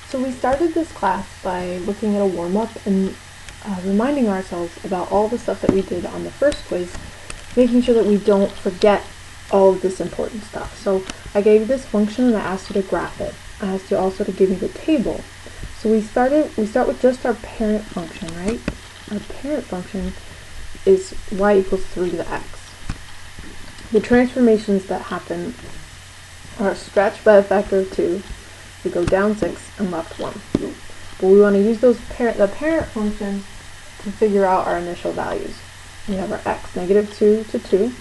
So we started this class by looking at a warm-up and reminding ourselves about all the stuff that we did on the first quiz, making sure that we don't forget all of this important stuff. So I gave you this function and I asked you to graph it. I asked you also to give me the table. So we start with just our parent function, right? Our parent function is y equals 3 to the x. The transformations that happen are stretched by a factor of 2. We go down 6 and left 1. But we want to use the parent function to figure out our initial values. We have our x, -2 to 2.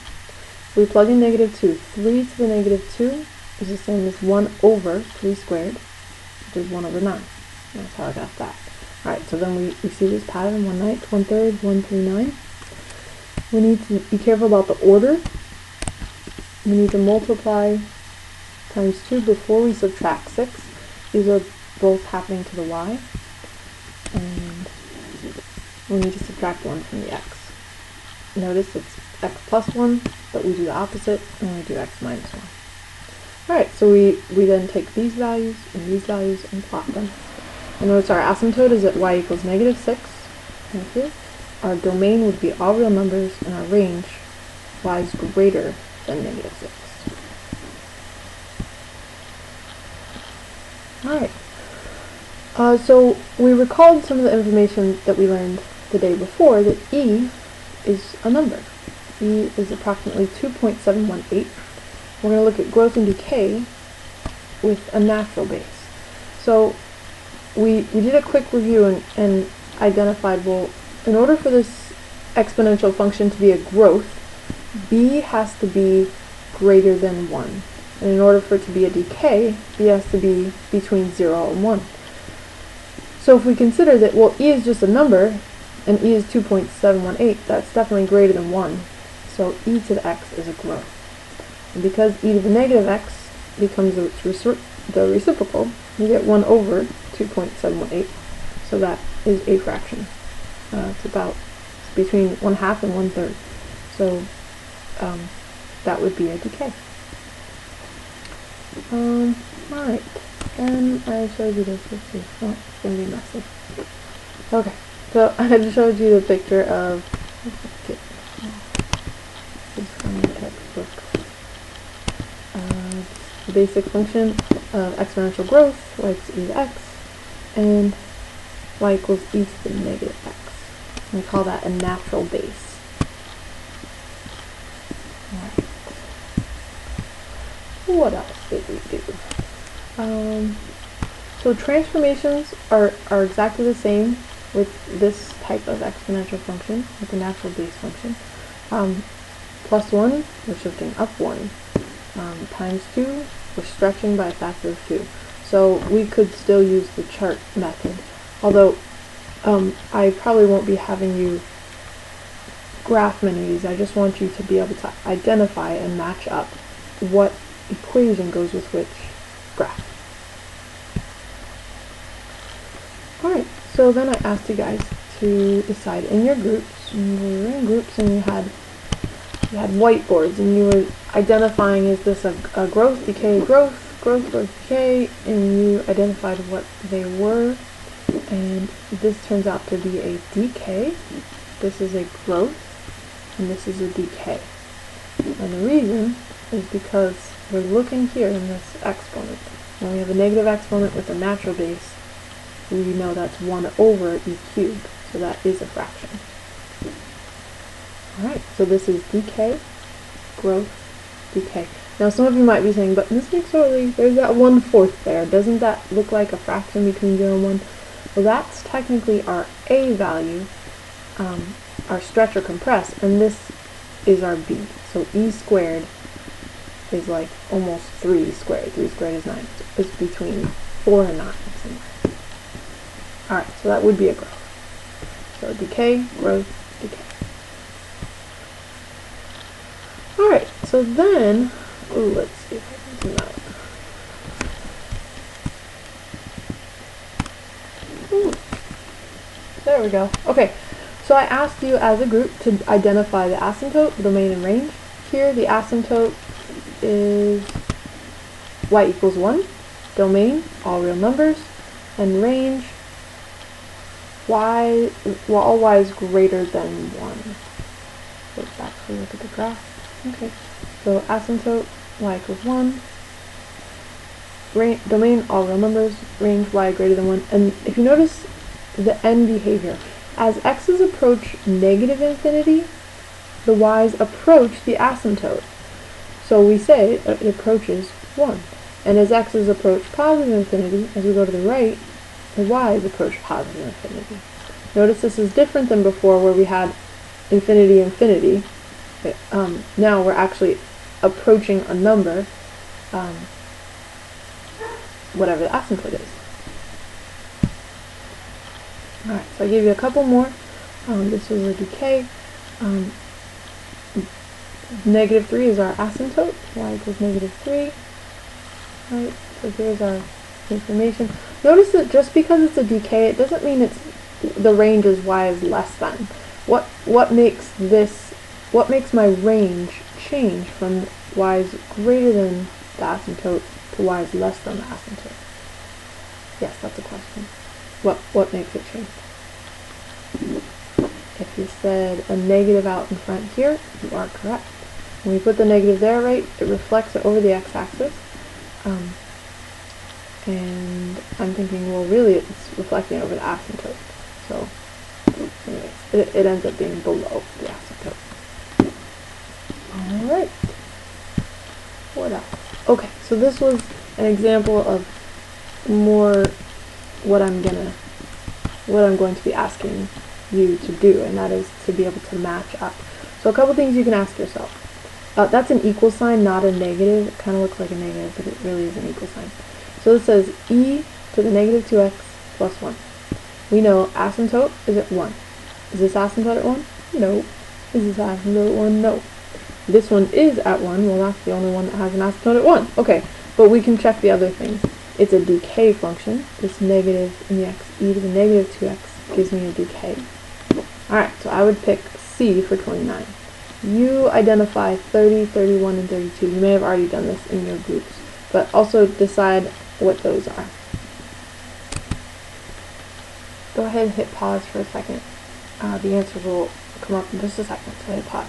We plug in -2. 3 to the -2 is the same as 1 over 3 squared, which is 1 over 9. That's how I got that. Alright, so then we see this pattern, 1/9, 1/3, 1 3 9. We need to be careful about the order. We need to multiply times 2 before we subtract 6. These are both happening to the y. And we need to subtract 1 from the x. Notice it's x plus 1, but we do the opposite, and we do x minus 1. Alright, so we then take these values and plot them. And notice our asymptote is at y equals -6. Thank you. Our domain would be all real numbers, and our range, y is greater than -6. Alright, so we recalled some of the information that we learned the day before, that e is a number. E is approximately 2.718. We're going to look at growth and decay with a natural base. So we did a quick review and identified, well, in order for this exponential function to be a growth, b has to be greater than 1. And in order for it to be a decay, b has to be between 0 and 1. So if we consider that, well, e is just a number, and e is 2.718, that's definitely greater than 1. So e to the x is a growth. And because e to the -x becomes the reciprocal, you get 1 over 2.718. So that is a fraction. It's between 1/2 and 1/3. So that would be a decay. Alright, and I showed you this. Let's see. Oh, it's going to be messy. Okay, so I showed you the picture of this from the textbook. The basic function of exponential growth, y equals e to x, and y equals e to the -x. We call that a natural base. Alright. What else did we do? So transformations are exactly the same with this type of exponential function, with the natural base function. Plus 1, we're shifting up 1. Times 2, we're stretching by a factor of 2. So we could still use the chart method, although I probably won't be having you graph many of these. I just want you to be able to identify and match up what equation goes with which graph. Alright, so then I asked you guys to decide in your groups, and we were in groups and you had whiteboards and you were identifying, is this a growth, decay, growth, decay, and you identified what they were, and this turns out to be a decay, this is a growth, and this is a decay. And the reason is because we're looking here in this exponent. When we have a negative exponent with a natural base, we know that's 1 over e cubed, so that is a fraction. Alright, so this is decay, growth, decay. Now some of you might be saying, but Ms. McSorley, there's that 1/4 there. Doesn't that look like a fraction between 0 and 1? Well, that's technically our a value, our stretch or compress, and this is our b. So e squared is like almost 3 squared. 3 squared is 9. It's between 4 and 9 somewhere. Alright, so that would be a growth. So decay, growth, decay. Alright, so then, let's see if I can zoom out. There we go. Okay, so I asked you as a group to identify the asymptote, the domain, and range. Here, the asymptote is y equals 1, domain, all real numbers, And range, y, all y is greater than 1. Let's actually look at the graph. Okay, so asymptote y equals 1. Domain, all real numbers, range y greater than 1. And if you notice the end behavior, as x's approach negative infinity, the y's approach the asymptote. So we say it approaches 1. And as x's approach positive infinity, as we go to the right, the y's approach positive infinity. Notice this is different than before where we had infinity, infinity. Now we're actually approaching a number, whatever the asymptote is. Alright, so I gave you a couple more. This was a decay. Negative 3 is our asymptote. Y equals negative 3. Right, so here's our information. Notice that just because it's a decay, it doesn't mean it's the range is y is less than. What makes my range change from y is greater than the asymptote to y is less than the asymptote? Yes, that's a question. What makes it change? If you said a negative out in front here, you are correct. When we put the negative there, right, it reflects it over the x-axis. And I'm thinking, well, really it's reflecting over the asymptote. So, anyways, it ends up being below the asymptote. Alright. What else? Okay, so this was an example of more what I'm going to be asking you to do, and that is to be able to match up. So a couple things you can ask yourself. That's an equal sign, not a negative. It kind of looks like a negative, but it really is an equal sign. So this says e to the negative 2x plus 1. We know asymptote is at 1. Is this asymptote at 1? No. Is this asymptote at 1? No. This one is at 1. Well, that's the only one that has an asymptote at 1. Okay, but we can check the other things. It's a decay function. This negative in the x, e to the negative 2x gives me a decay. Alright, so I would pick C for 29. You identify 30, 31, and 32. You may have already done this in your groups, but also decide what those are. Go ahead and hit pause for a second. The answers will come up in just a second, so hit pause.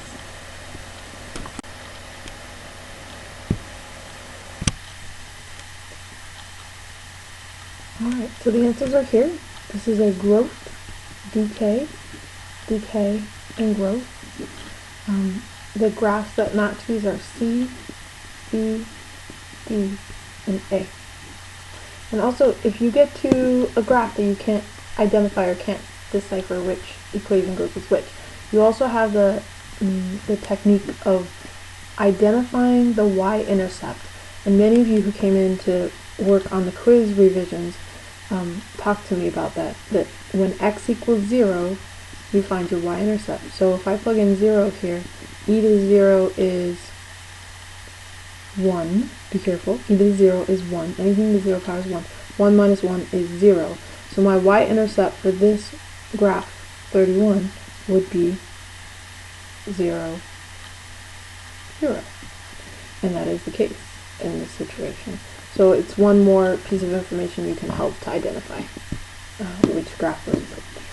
Alright, so the answers are here. This is a growth, decay, decay, and growth. The graphs that match these are C, B, D, and A. And also, if you get to a graph that you can't identify or can't decipher which equation goes with which, you also have the technique of identifying the y-intercept. And many of you who came in to work on the quiz revisions talked to me about that when x equals 0, you find your y-intercept. So if I plug in 0 here, e to the 0 is 1. Be careful. E to the 0 is 1. Anything to the 0 power is 1. 1 minus 1 is 0. So my y-intercept for this graph, 31, would be 0, 0. And that is the case in this situation. So it's one more piece of information you can help to identify which graph goes with which.